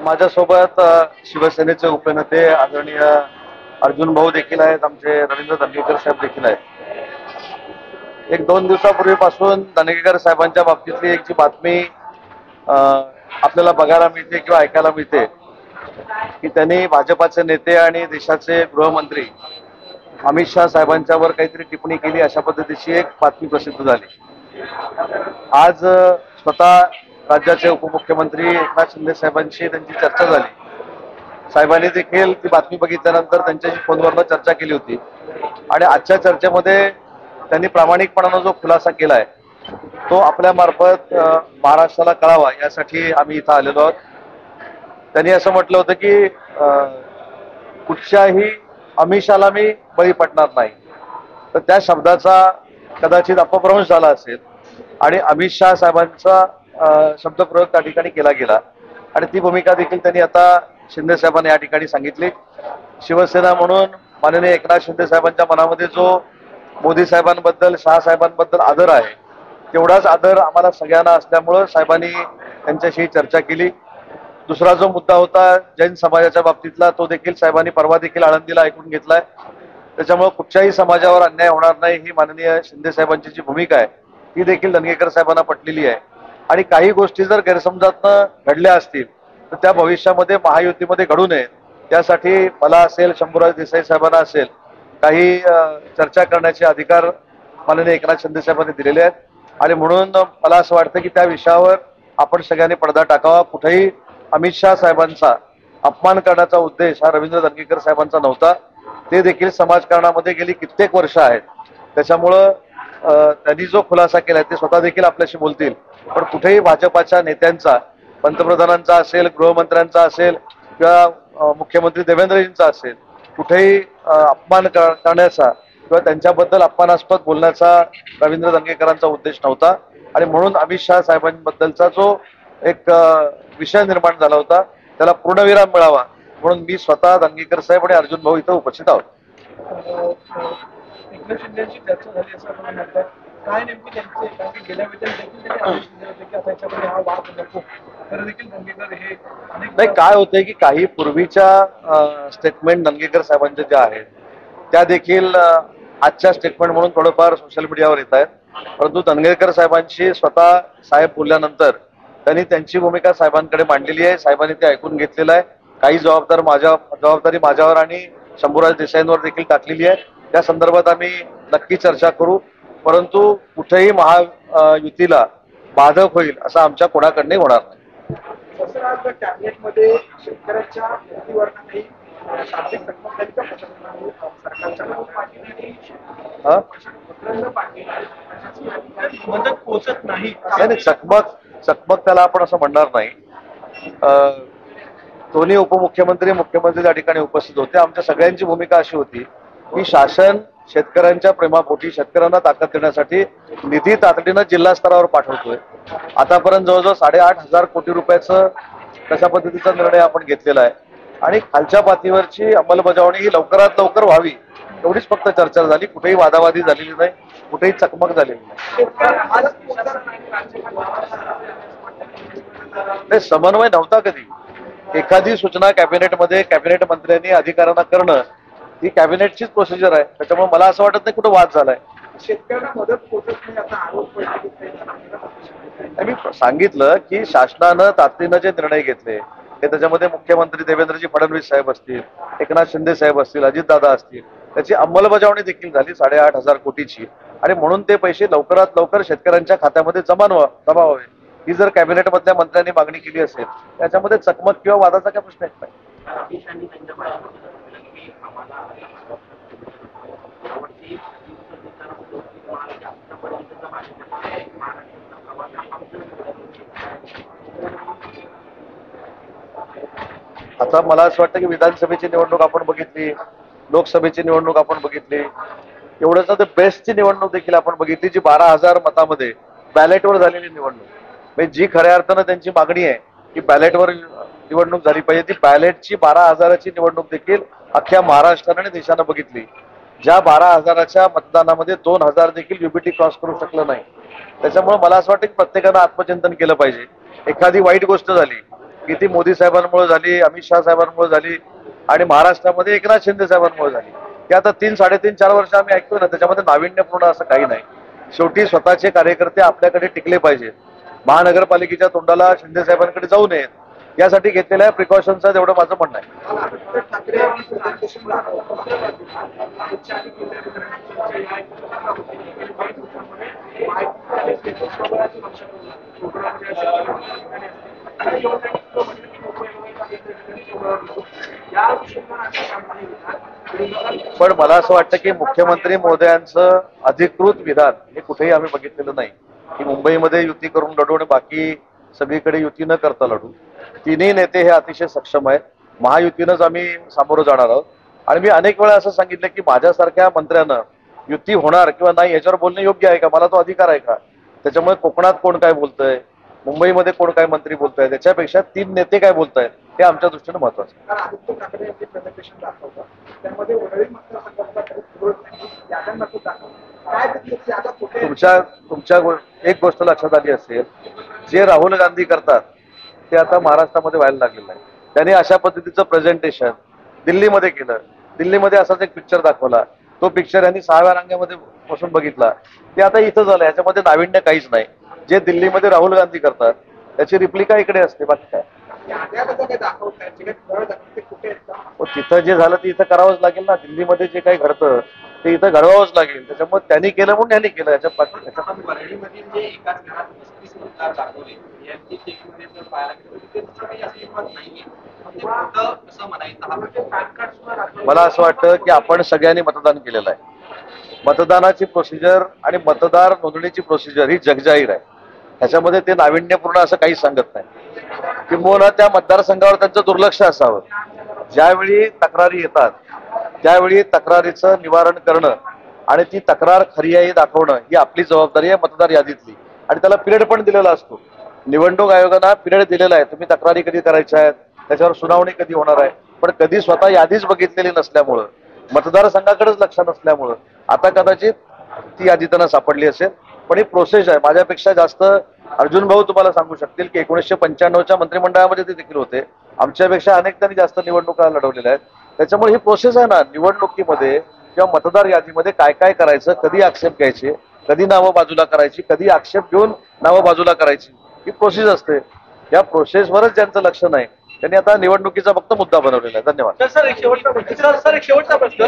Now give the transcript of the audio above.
माझ्यासोबत शिवसेनेचे उपनेते आदरणीय अर्जुन भाऊ देखील आहेत, आमचे रवींद्र दंगेकर साहेब देखील आहेत। एक दोन दिवसापूर्वीपासून दंगेकर साहेबांच्या बाबतीतली एक जी बातमी आपल्याला बघायला मिळते किंवा ऐकायला मिळते की त्यांनी भाजपाचे नेते आणि देशाचे गृहमंत्री अमित शाह साहेबांच्यावर काहीतरी टिप्पणी केली, अशा पद्धतीची एक बातमी प्रसिद्ध झाली। आज स्वतः राज्याचे उपमुख्यमंत्री एकनाथ शिंदे साहेबांशी त्यांची चर्चा झाली। साहेबांनी देखील ती बातमी बघितल्यानंतर त्यांच्याशी फोनवरनं चर्चा केली होती आणि आजच्या चर्चेमध्ये त्यांनी प्रामाणिकपणानं जो खुलासा केलाय तो आपल्या मार्फत महाराष्ट्राला कळावा यासाठी आम्ही इथं आलेलो आहोत। त्यांनी असं म्हटलं होतं की कुठच्याही आमिषाला मी बळी पडणार नाही, तर त्या शब्दाचा कदाचित अपभ्रंश झाला असेल आणि अमित शाह साहेबांचा शब्दप्रयोग त्या ठिकाणी केला गेला आणि ती भूमिका देखील त्यांनी आता शिंदे साहेबांनी या ठिकाणी सांगितली। शिवसेना म्हणून माननीय एकनाथ शिंदे साहेबांच्या मनामध्ये जो मोदी साहेबांबद्दल, शाह साहेबांबद्दल आदर आहे, तेवढाच आदर आम्हाला सगळ्यांना असल्यामुळं साहेबांनी त्यांच्याशी चर्चा केली। दुसरा जो मुद्दा होता जैन समाजाच्या बाबतीतला, तो देखील साहेबांनी परवा देखील आळंदीला ऐकून घेतलाय। त्याच्यामुळे कुठच्याही समाजावर अन्याय होणार नाही ही माननीय शिंदे साहेबांची जी भूमिका आहे ती देखील दंगेकर साहेबांना पटलेली आहे आणि काही गोष्टी जर गैरसमजातनं घडल्या असतील तर त्या भविष्यामध्ये महायुतीमध्ये घडू नये त्यासाठी मला असेल, शंभूराज देसाई साहेबांना असेल, काही चर्चा करण्याचे अधिकार माननीय एकनाथ शिंदे साहेबांनी दिलेले आहेत आणि म्हणून मला असं वाटतं की त्या विषयावर आपण सगळ्यांनी पडदा टाकावा। कुठेही अमित शाह साहेबांचा अपमान करण्याचा उद्देश हा रवींद्र दंगेकर साहेबांचा नव्हता। ते देखील समाजकारणामध्ये गेली कित्येक वर्ष आहेत, त्याच्यामुळं त्यांनी जो खुलासा केलाय ते स्वतः देखील आपल्याशी बोलतील, पण कुठेही भाजपाच्या नेत्यांचा, पंतप्रधानांचा असेल, गृहमंत्र्यांचा असेल किंवा मुख्यमंत्री देवेंद्रजींचा असेल, कुठेही अपमान करण्याचा किंवा त्यांच्याबद्दल अपमानास्पद बोलण्याचा रवींद्र दंगेकरांचा उद्देश नव्हता आणि म्हणून अमित शाह साहेबांबद्दलचा जो एक विषय निर्माण झाला होता त्याला पूर्णविराम मिळावा म्हणून मी स्वतः दंगेकर साहेब आणि अर्जुन भाऊ इथं उपस्थित आहोत। एकनाथ शिंदेची चर्चा झाली असं आपण म्हणतात, काय नेमकी त्यांचे, कारण की गेल्या वेळेला देखील त्यांनी आदेश दिले होते की आता याच्यामध्ये हा वाद नको, तर देखील दंगेकर हे नाही, काय होतंय की काही पूर्वीच्या स्टेटमेंट दंगेकर साहेबांचे ज्या आहेत त्या देखील आजच्या स्टेटमेंट म्हणून थोडंफार सोशल मीडियावर येत आहेत, परंतु दंगेकर साहेबांशी स्वतः साहेब बोलल्यानंतर त्यांनी त्यांची भूमिका साहेबांकडे मांडलेली आहे। साहेबांनी ते ऐकून घेतलेलं आहे। काही जबाबदारी माझ्यावर आणि शंभूराज देसाईंवर देखील टाकलेली आहे। त्या संदर्भात आम्ही नक्की चर्चा करू, परंतु कुठेही महायुतीला बाधक होईल असं आमच्या कोणाकडनंही होणार नाही। कॅबिनेटमध्ये शेतकऱ्यांच्या मदत पोहोचत नाही, चकमक त्याला आपण असं म्हणणार नाही। दोन्ही उपमुख्यमंत्री, मुख्यमंत्री त्या ठिकाणी उपस्थित होते। आमच्या सगळ्यांची भूमिका अशी होती की शासन शेतकऱ्यांच्या प्रेमापोटी, शेतकऱ्यांना ताकद देण्यासाठी निधी तातडीनं जिल्हा स्तरावर पाठवतोय। आतापर्यंत जवळजवळ 8,500 कोटी रुपयाचं कशा पद्धतीचा निर्णय आपण घेतलेला आहे आणि खालच्या पातळीवरची अंमलबजावणी ही लवकरात लवकर व्हावी एवढीच फक्त चर्चा झाली। कुठेही वादावादी झालेली नाही, कुठेही चकमक झालेली नाही। समन्वय नव्हता कधी। एखादी सूचना कॅबिनेटमध्ये कॅबिनेट मंत्र्यांनी अधिकाऱ्यांना करणं ही कॅबिनेटचीच प्रोसिजर आहे, त्याच्यामुळे मला असं वाटत नाही कुठं वाद झालाय। शेतकऱ्यांना मदत पोहोचत नाही असा आरोप मी सांगितलं की शासनानं तातडीनं जे निर्णय घेतले ते त्याच्यामध्ये मुख्यमंत्री देवेंद्रजी फडणवीस साहेब असतील, एकनाथ शिंदे साहेब असतील, अजितदादा असतील, त्याची अंमलबजावणी देखील झाली 8,500 कोटीची आणि म्हणून ते पैसे लवकरात लवकर शेतकऱ्यांच्या खात्यामध्ये जमा व्हावे ही जर कॅबिनेट मधल्या मंत्र्यांनी मागणी केली असेल त्याच्यामध्ये चकमक किंवा वादाचा काय प्रश्न येत नाही। आता मला असं वाटतं की विधानसभेची निवडणूक आपण बघितली, लोकसभेची निवडणूक आपण बघितली, एवढंच तर बेस्टची निवडणूक देखील आपण बघितली जी 12,000 मतामध्ये बॅलेटवर झालेली निवडणूक। म्हणजे जी खऱ्या अर्थानं त्यांची मागणी आहे की बॅलेटवर निवडणूक झाली पाहिजे, ती बॅलेटची 12,000ची निवडणूक देखील अख्ख्या महाराष्ट्राने आणि देशानं बघितली। ज्या 12,000च्या मतदानामध्ये 2,000 देखील युबीटी क्रॉस करू शकलं नाही। त्याच्यामुळे मला असं वाटतं की प्रत्येकानं आत्मचिंतन केलं पाहिजे। एखादी वाईट गोष्ट झाली की ती मोदी साहेबांमुळे झाली, अमित शहा साहेबांमुळे झाली आणि महाराष्ट्रामध्ये एकनाथ शिंदे साहेबांमुळे झाली. ते आता 3-3.5-4 वर्ष आम्ही ऐकतो ना, त्याच्यामध्ये नाविन्यपूर्ण असं काही नाही. शेवटी स्वतःचे कार्यकर्ते आपल्याकडे टिकले पाहिजेत. महानगरपालिकेच्या तोंडाला शिंदे साहेबांकडे जाऊ नयेत यासाठी घेतलेल्या प्रिकॉशनचं एवढं माझं म्हणणं आहे. आदित्य ठाकरे यांनी प्रेझेंटेशन दाखवलं. पण मला असं वाटतं की मुख्यमंत्री महोदयांचं अधिकृत विधान हे कुठेही आम्ही बघितलेलं नाही की मुंबईमध्ये युती करून लढू आणि बाकी सगळीकडे युती न करता लढू. तिन्ही नेते हे अतिशय सक्षम आहेत. महायुतीनंच आम्ही सामोरं जाणार आहोत. आणि मी अनेक वेळा असं सांगितलं की माझ्यासारख्या मंत्र्यानं युती होणार किंवा नाही याच्यावर बोलणं योग्य आहे का, मला तो अधिकार आहे का. त्याच्यामुळे कोकणात कोण काय बोलतंय, मुंबईमध्ये कोण काय मंत्री बोलताय, त्याच्यापेक्षा 3 नेते काय बोलतायत हे आमच्या दृष्टीनं महत्वाचं आहे. आदित्य ठाकरे यांचे प्रेझेंटेशन दाखवलं, त्यामध्ये वरळी मतदारसंघाचा काही विरोध नाही, याद्यांमध्ये दाखवलं. काय त्याची यादा कुठे तुमच्या एक गोष्ट लक्षात आली असेल, जे राहुल गांधी करतात ते आता महाराष्ट्रामध्ये व्हायला लागलेलं आहे. त्यांनी अशा पद्धतीचं प्रेझेंटेशन दिल्लीमध्ये केलं. दिल्लीमध्ये असाच एक पिक्चर दाखवला. तो पिक्चर यांनी 6व्या रांगेमध्ये बसून बघितला. ते आता इथं झालं. याच्यामध्ये नाविन्य काहीच नाही. जे दिल्लीमध्ये राहुल गांधी करतात त्याची रिप्लिका इकडे असते, बाकी काय. तिथं जे झालं ते इथं करावंच लागेल ना. दिल्लीमध्ये जे काही घडतं ते इथं घडवावंच लागेल. त्याच्यामुळे त्यांनी केलं म्हणून यांनी केलं. याच्या मला असं वाटतं की आपण सगळ्यांनी मतदान केलेलं आहे. मतदानाची प्रोसिजर आणि मतदार नोंदणीची प्रोसिजर ही जगजाहीर आहे. ह्याच्यामध्ये ते नाविन्यपूर्ण असं काही सांगत नाही. किंबहुना त्या मतदारसंघावर त्यांचं दुर्लक्ष असावं. ज्यावेळी तक्रारी येतात त्यावेळी तक्रारीचं निवारण करणं आणि ती तक्रार खरी आहे दाखवणं ही आपली जबाबदारी आहे मतदार यादीतली. आणि त्याला पिरियड पण दिलेला असतो. निवडणूक आयोगानं पिरियड दिलेला आहे. तुम्ही तक्रारी कधी करायच्या आहेत, त्याच्यावर सुनावणी कधी होणार आहे. पण कधी स्वतः यादीच बघितलेली नसल्यामुळं, मतदारसंघाकडेच लक्ष नसल्यामुळं आता कदाचित ती यादी त्यांना सापडली असेल. पण ही प्रोसेस आहे. माझ्यापेक्षा जास्त अर्जुन भाऊ तुम्हाला सांगू शकतील की 1995च्या मंत्रिमंडळामध्ये ते देखील होते. आमच्यापेक्षा अनेक त्यांनी जास्त निवडणुका लढवलेल्या आहेत. त्याच्यामुळे ही प्रोसेस आहे ना, निवडणुकीमध्ये किंवा मतदार यादीमध्ये काय काय करायचं, कधी आक्षेप घ्यायचे, कधी नावं बाजूला करायची, कधी आक्षेप घेऊन नावं बाजूला करायची, ही प्रोसेस असते. या प्रोसेसवरच ज्यांचं लक्ष नाही त्यांनी आता निवडणुकीचा फक्त मुद्दा बनवलेला आहे. धन्यवाद. सर एक शेवटचा प्रश्न